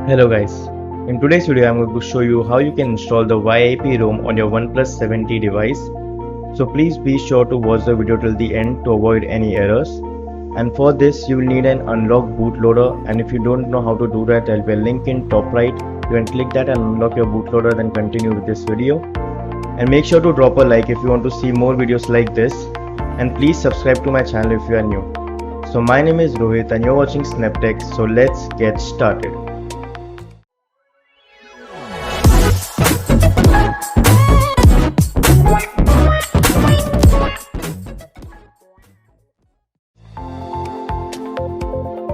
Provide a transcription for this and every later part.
Hello guys, in today's video I'm going to show you how you can install the YAP ROM on your OnePlus 7T device. So please be sure to watch the video till the end to avoid any errors. And for this you will need an unlock bootloader, and if you don't know how to do that, there'll be a link in top right. You can click that and unlock your bootloader, then continue with this video. And make sure to drop a like if you want to see more videos like this, and please subscribe to my channel if you are new. So my name is Rohit and you're watching SnapTech, so let's get started.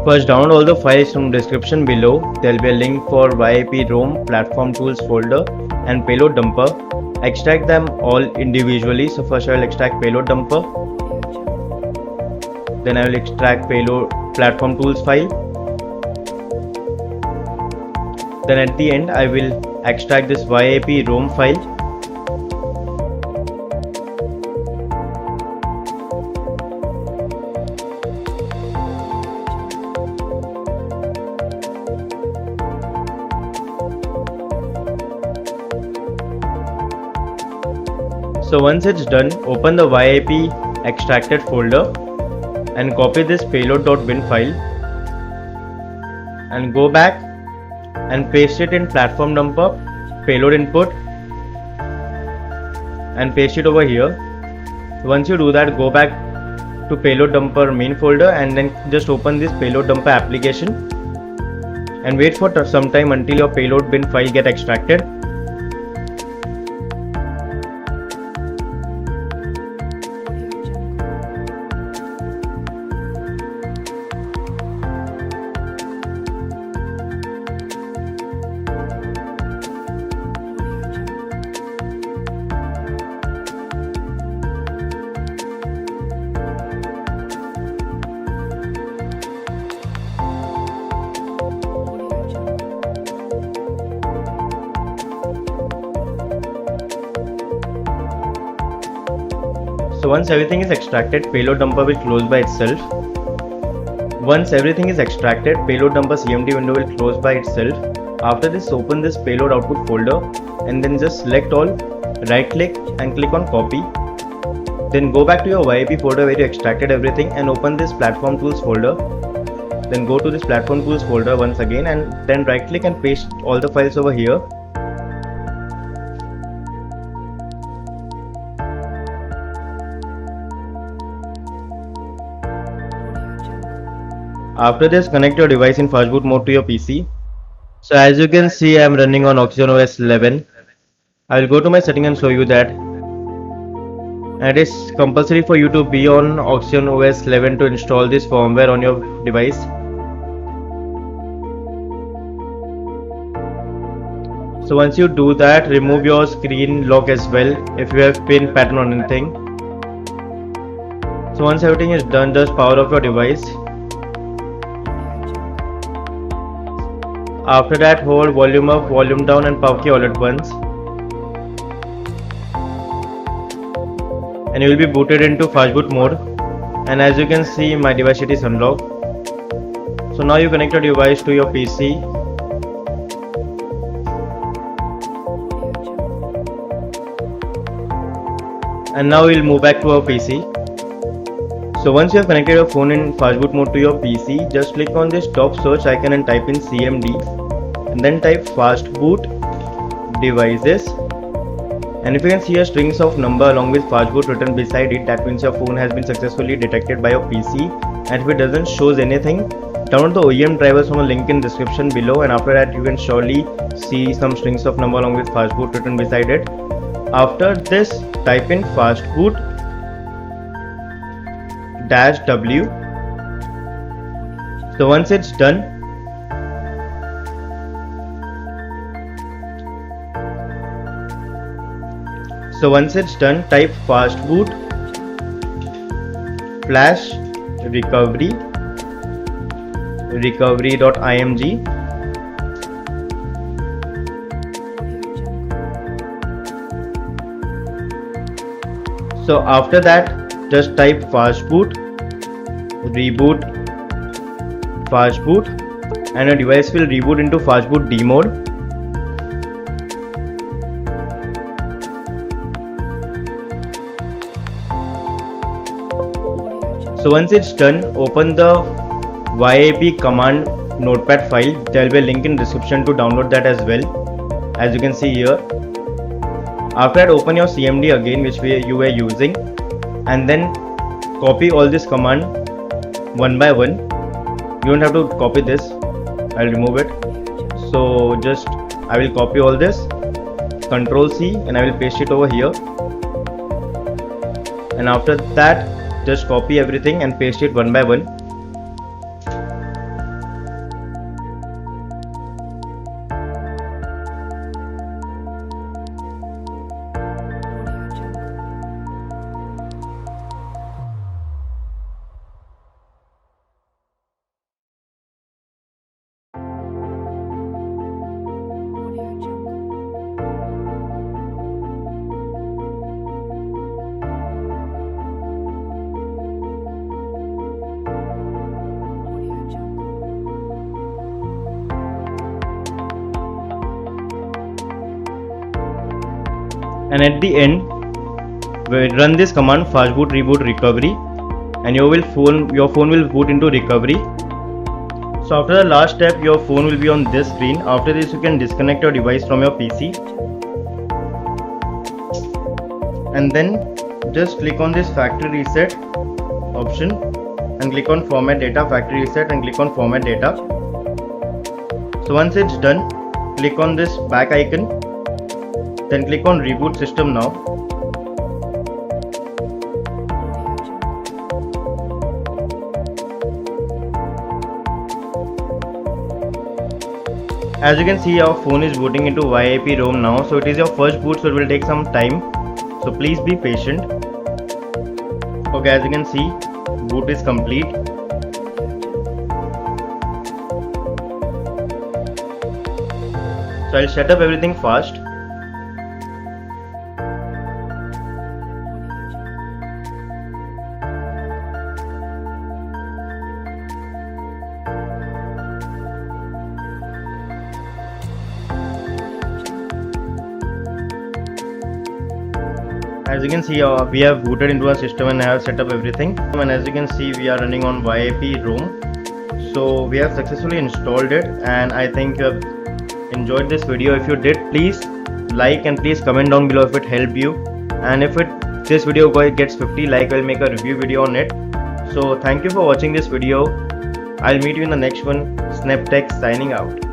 First, download all the files from description below. There will be a link for YAP ROM, platform tools folder and payload dumper. Extract them all individually. So first I will extract payload dumper. Then I will extract payload platform tools file. Then at the end I will extract this YAP ROM file. So once it's done, open the YAP extracted folder and copy this payload.bin file and go back and paste it in platform dumper, payload input, and paste it over here. Once you do that, go back to payload dumper main folder and then just open this payload dumper application and wait for some time until your payload bin file get extracted. So once everything is extracted, payload dumper will close by itself. Once everything is extracted, payload dumper CMD window will close by itself. After this, open this payload output folder and then just select all, right click and click on copy. Then go back to your YAP folder where you extracted everything and open this platform tools folder. Then go to this platform tools folder once again and then right click and paste all the files over here. After this, connect your device in fast boot mode to your PC. So as you can see, I am running on Oxygen OS 11. I will go to my setting and show you that. And it is compulsory for you to be on Oxygen OS 11 to install this firmware on your device. So once you do that, remove your screen lock as well if you have pin pattern on anything. So once everything is done, just power off your device. After that, hold volume up, volume down and power key all at once. And you will be booted into fastboot mode. And as you can see, my device is unlocked. So now you connect your device to your PC. And now we'll move back to our PC. So once you have connected your phone in fastboot mode to your PC, just click on this top search icon and type in CMD and then type fastboot devices. And if you can see a strings of number along with fastboot written beside it, that means your phone has been successfully detected by your PC. And if it doesn't show anything, download the OEM drivers from a link in description below, and after that you can surely see some strings of number along with fastboot written beside it. After this, type in fastboot -W. So once it's done, type fastboot flash recovery.img. So after that, just type fastboot reboot fastboot and your device will reboot into fastboot D mode. So once it's done, open the YAP command notepad file. There will be a link in description to download that as well, as you can see here. After that, open your CMD again, which you were using, and then copy all this command one by one. You don't have to copy this, I'll remove it. So just I will copy all this, Ctrl C, and I will paste it over here. And after that, just copy everything and paste it one by one. And at the end, we run this command fastboot reboot recovery, and your phone will boot into recovery. So after the last step, your phone will be on this screen. After this, you can disconnect your device from your PC, and then just click on this factory reset option and click on format data, factory reset, and click on format data. So once it's done, click on this back icon, then click on reboot system now. As you can see, our phone is booting into YAP ROM now. So it is your first boot, so it will take some time. So please be patient. Okay, as you can see, boot is complete. So I'll set up everything fast. As you can see, we have booted into our system and I have set up everything. And as you can see, we are running on YAP ROM. So we have successfully installed it, and I think you have enjoyed this video. If you did, please like and please comment down below if it helped you. And if this video gets 50 likes, I'll make a review video on it. So thank you for watching this video. I'll meet you in the next one. SnapTech signing out.